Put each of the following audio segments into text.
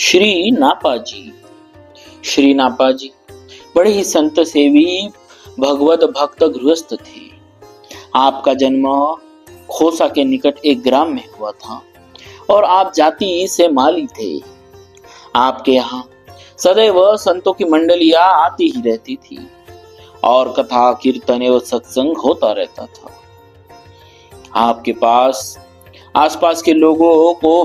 श्री नापाजी। श्री नापाजी बड़े ही संत सेवी भगवत भक्त गृहस्थ थे। आपका जन्म खोसा के निकट एक ग्राम में हुआ था और आप जाति से माली थे। आपके यहाँ सदैव संतों की मंडलियां आती ही रहती थी और कथा कीर्तन एवं सत्संग होता रहता था। आपके पास आसपास के लोगों को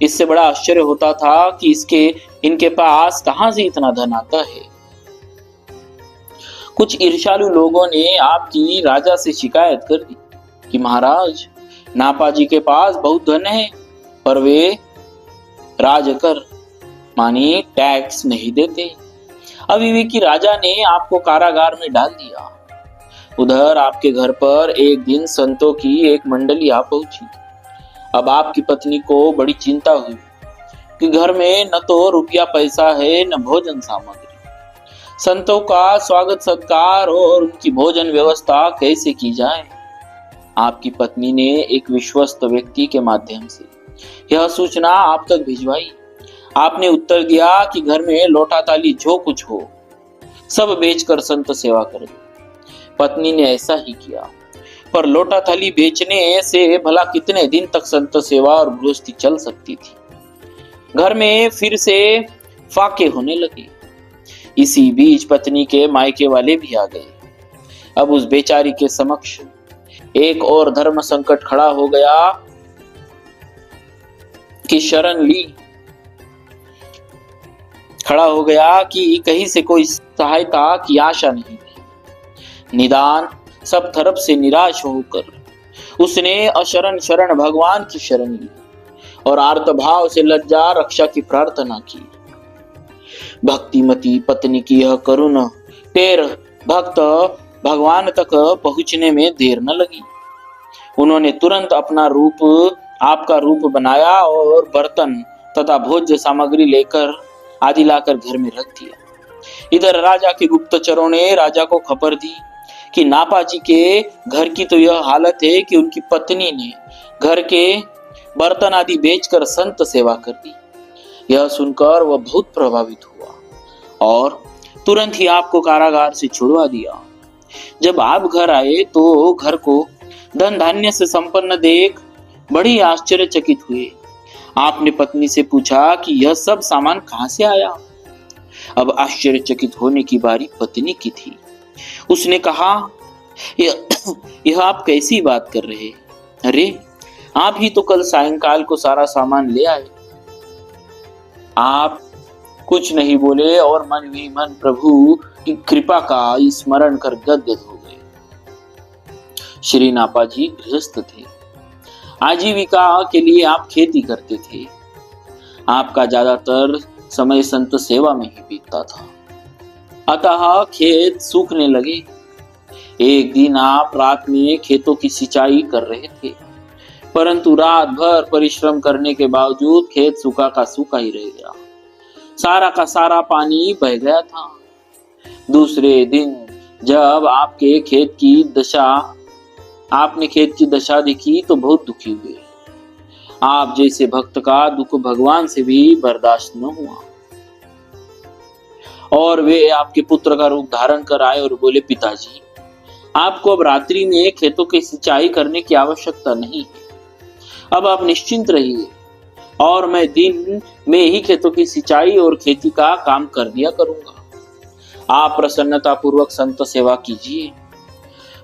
इससे बड़ा आश्चर्य होता था कि इनके पास कहां से इतना धन आता है। कुछ ईर्ष्यालु लोगों ने आपकी राजा से शिकायत कर दी कि महाराज, नापाजी के पास बहुत धन है पर वे राजकर मानी टैक्स नहीं देते। अविवेकी राजा ने आपको कारागार में डाल दिया। उधर आपके घर पर एक दिन संतों की एक मंडली आ पहुंची। अब आपकी पत्नी को बड़ी चिंता हुई कि घर में न तो रुपया पैसा है न भोजन सामग्री। संतों का स्वागत सत्कार और उनकी भोजन व्यवस्था कैसे की जाए। आपकी पत्नी ने एक विश्वस्त व्यक्ति के माध्यम से यह सूचना आप तक भिजवाई। आपने उत्तर दिया कि घर में लोटा ताली जो कुछ हो सब बेचकर संत सेवा कर दो। पत्नी ने ऐसा ही किया, पर लोटा थाली बेचने से भला कितने दिन तक संत सेवा और गृहस्थी चल सकती थी। घर में फिर से फाके होने लगे। इसी बीच पत्नी के मायके वाले भी आ गए। अब उस बेचारी के समक्ष एक और धर्म संकट खड़ा हो गया कि कहीं से कोई सहायता की आशा नहीं थी। निदान सब तरफ से निराश होकर उसने अशरण शरण भगवान की शरण ली और आर्त भाव से लज्जा रक्षा की प्रार्थना की। भक्तिमती पत्नी की यह करुण टेर भक्त भगवान तक पहुंचने में देर न लगी। उन्होंने तुरंत आपका रूप बनाया और बर्तन तथा भोज्य सामग्री लाकर घर में रख दिया। इधर राजा के गुप्तचरों ने राजा को खबर दी कि नापाजी के घर की तो यह हालत है कि उनकी पत्नी ने घर के बर्तन आदि बेचकर संत सेवा कर दी। यह सुनकर वह बहुत प्रभावित हुआ और तुरंत ही आपको कारागार से छुड़वा दिया। जब आप घर आए तो घर को धन धान्य से संपन्न देख बड़ी आश्चर्यचकित हुए। आपने पत्नी से पूछा कि यह सब सामान कहां से आया। अब आश्चर्यचकित होने की बारी पत्नी की थी। उसने कहा, यह आप कैसी बात कर रहे? अरे, आप ही तो कल सायंकाल को सारा सामान ले आए। आप कुछ नहीं बोले और मन ही मन प्रभु की कृपा का स्मरण कर गदगद हो गए। श्री नापाजी गृहस्थ थे। आजीविका के लिए आप खेती करते थे। आपका ज्यादातर समय संत सेवा में ही बीतता था। अतः खेत सूखने लगे। एक दिन आप रात में खेतों की सिंचाई कर रहे थे, परंतु रात भर परिश्रम करने के बावजूद खेत सूखा का सूखा ही रह गया। सारा का सारा पानी बह गया था। दूसरे दिन जब आपने खेत की दशा देखी तो बहुत दुखी हुए। आप जैसे भक्त का दुख भगवान से भी बर्दाश्त न हुआ और वे आपके पुत्र का रूप धारण कर आए और बोले, पिताजी, आपको अब रात्रि में खेतों की सिंचाई करने की आवश्यकता नहीं है। अब आप निश्चिंत रहिए और मैं दिन में ही खेतों की सिंचाई और खेती का काम कर दिया करूंगा। आप प्रसन्नता पूर्वक संत सेवा कीजिए।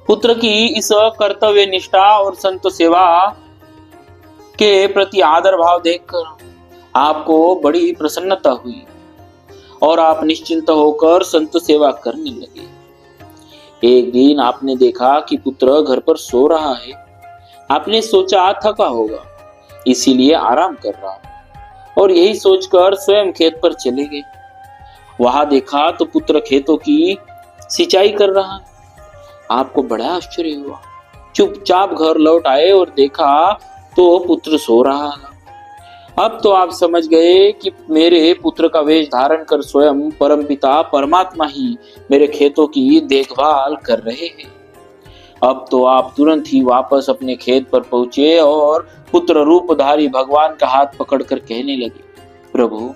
पुत्र की इस कर्तव्य निष्ठा और संत सेवा के प्रति आदर भाव देखकर आपको बड़ी प्रसन्नता हुई और आप निश्चिंत होकर संत सेवा करने लगे। एक दिन आपने देखा कि पुत्र घर पर सो रहा है। आपने सोचा थका होगा, इसीलिए आराम कर रहा है और यही सोचकर स्वयं खेत पर चले गए। वहां देखा तो पुत्र खेतों की सिंचाई कर रहा है। आपको बड़ा आश्चर्य हुआ। चुपचाप घर लौट आए और देखा तो पुत्र सो रहा है। अब तो आप समझ गए कि मेरे पुत्र का वेश धारण कर स्वयं परमपिता परमात्मा ही मेरे खेतों की देखभाल कर रहे हैं। अब तो आप तुरंत ही वापस अपने खेत पर पहुंचे और पुत्र रूपधारी भगवान का हाथ पकड़कर कहने लगे, प्रभु,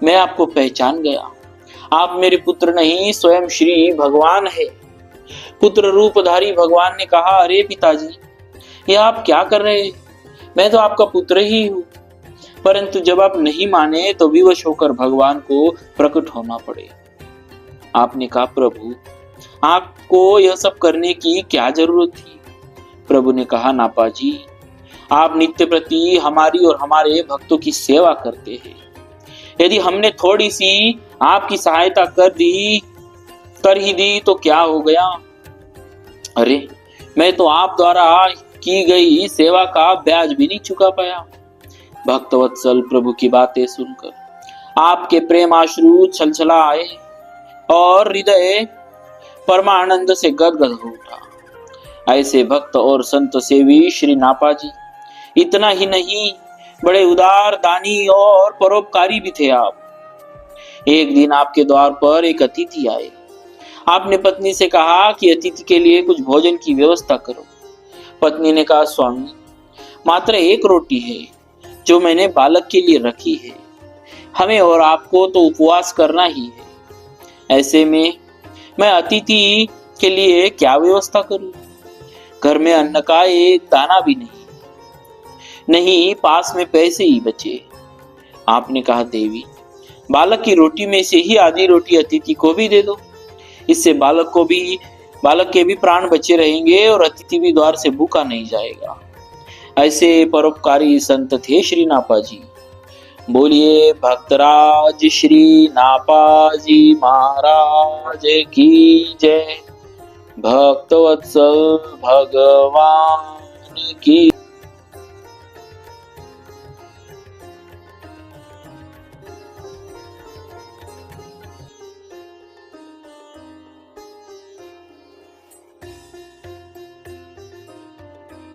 मैं आपको पहचान गया। आप मेरे पुत्र नहीं, स्वयं श्री भगवान है। पुत्र रूपधारी भगवान ने कहा, अरे पिताजी, ये आप क्या कर रहे हैं? मैं तो आपका पुत्र ही हूँ। परंतु जब आप नहीं माने तो विवश होकर भगवान को प्रकट होना पड़े। आपने कहा, प्रभु, आपको यह सब करने की क्या जरूरत थी? प्रभु ने कहा, नापाजी, आप नित्य प्रति हमारी और हमारे भक्तों की सेवा करते हैं। यदि हमने थोड़ी सी आपकी सहायता कर ही दी तो क्या हो गया? अरे, मैं तो आप द्वारा की गई सेवा का ब्याज भी नहीं चुका पाया। भक्तवत्सल प्रभु की बातें सुनकर आपके प्रेम आश्रु छलछला आए और हृदय परमानंद से गदगद हो उठा। ऐसे भक्त और संत सेवी श्री नापाजी इतना ही नहीं, बड़े उदार, दानी और परोपकारी भी थे आप। एक दिन आपके द्वार पर एक अतिथि आए। आपने पत्नी से कहा कि अतिथि के लिए कुछ भोजन की व्यवस्था करो। पत्नी ने कहा, स्वामी, मात्र एक रोटी है जो मैंने बालक के लिए रखी है। हमें और आपको तो उपवास करना ही है। ऐसे में मैं अतिथि के लिए क्या व्यवस्था करूं? घर में अन्न का एक दाना भी नहीं, पास में पैसे ही बचे। आपने कहा, देवी, बालक की रोटी में से ही आधी रोटी अतिथि को भी दे दो। इससे बालक के भी प्राण बचे रहेंगे और अतिथि भी द्वार से भूखा नहीं जाएगा। ऐसे परोपकारी संत थे श्री नापाजी। बोलिए भक्तराज श्री नापाजी महाराज की जय। भक्तवत्सल भगवान की